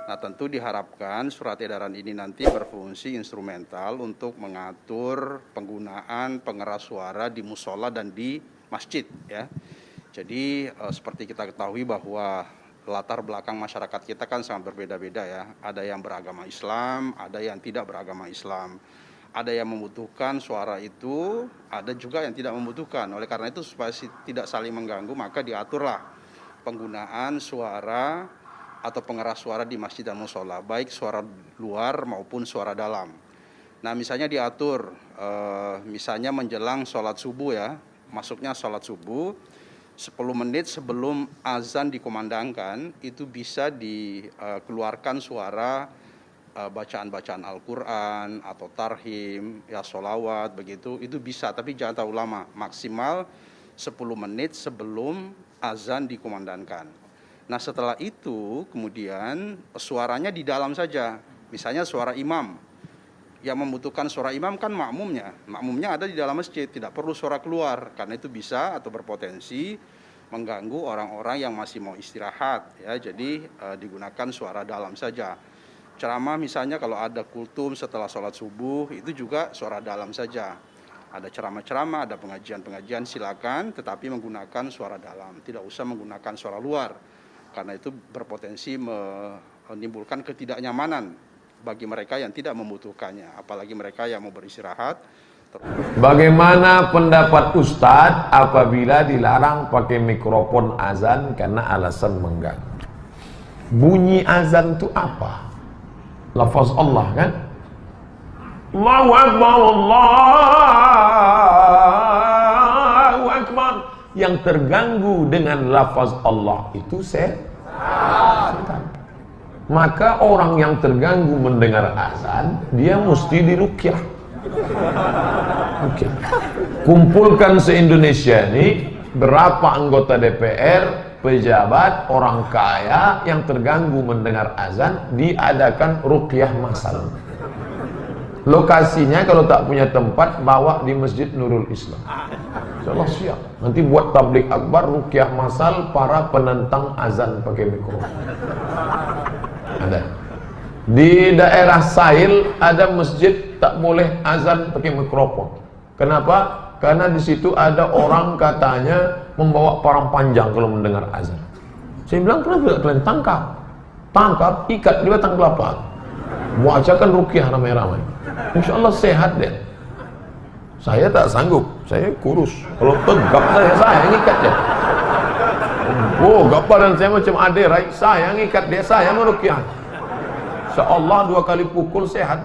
Nah, tentu diharapkan surat edaran ini nanti berfungsi instrumental untuk mengatur penggunaan pengeras suara di musola dan di masjid, ya. Jadi seperti kita ketahui bahwa latar belakang masyarakat kita kan sangat berbeda-beda, ya. Ada yang beragama Islam, ada yang tidak beragama Islam. Ada yang membutuhkan suara itu, ada juga yang tidak membutuhkan. Oleh karena itu supaya tidak saling mengganggu, maka diaturlah penggunaan suara atau pengeras suara di masjid dan musola, baik suara luar maupun suara dalam. Nah, misalnya diatur, misalnya menjelang sholat subuh, ya, masuknya sholat subuh, 10 menit sebelum azan dikumandangkan, itu bisa dikeluarkan suara bacaan-bacaan Al-Quran atau tarhim, ya sholawat, begitu, itu bisa, tapi jangan terlalu lama, maksimal 10 menit sebelum azan dikumandangkan. Nah, setelah itu kemudian suaranya di dalam saja, misalnya suara imam. Yang membutuhkan suara imam kan makmumnya ada di dalam masjid, tidak perlu suara keluar, karena itu bisa atau berpotensi mengganggu orang-orang yang masih mau istirahat, ya. Jadi digunakan suara dalam saja. Ceramah misalnya kalau ada kultum setelah sholat subuh, itu juga suara dalam saja. Ada ceramah-ceramah, ada pengajian-pengajian, silakan, tetapi menggunakan suara dalam, tidak usah menggunakan suara luar, karena itu berpotensi menimbulkan ketidaknyamanan bagi mereka yang tidak membutuhkannya, apalagi mereka yang mau beristirahat. Bagaimana pendapat Ustadz apabila dilarang pakai mikrofon azan karena alasan mengganggu? Bunyi azan itu apa? Lafaz Allah kan? Allahu Akbar, Allahu Akbar. Yang terganggu dengan lafaz Allah itu setan. Maka orang yang terganggu mendengar azan, dia mesti diruqyah. Kumpulkan se-Indonesia ini berapa anggota DPR, pejabat, orang kaya yang terganggu mendengar azan, diadakan ruqyah massal. Lokasinya kalau tak punya tempat, bawa di Masjid Nurul Islam. Insyaallah siap. Nanti buat tablik akbar, ruqyah massal para penentang azan pakai mikrofon. Ada. Di daerah Sahil ada masjid tak boleh azan pakai mikrofon. Kenapa? Karena di situ ada orang katanya membawa parang panjang kalau mendengar azan. Saya bilang, kenapa tidak kalian tangkap? Tangkap, ikat di batang kelapa. Bacakan ruqyah ramai-ramai. Insyaallah sehat deh. Saya tak sanggup, saya kurus. Kalau tegap saya ngikat dia. Oh, gapar dan saya macam adik, right? Saya ngikat dia, saya meruqyah. Insyaallah 2 kali pukul sehat.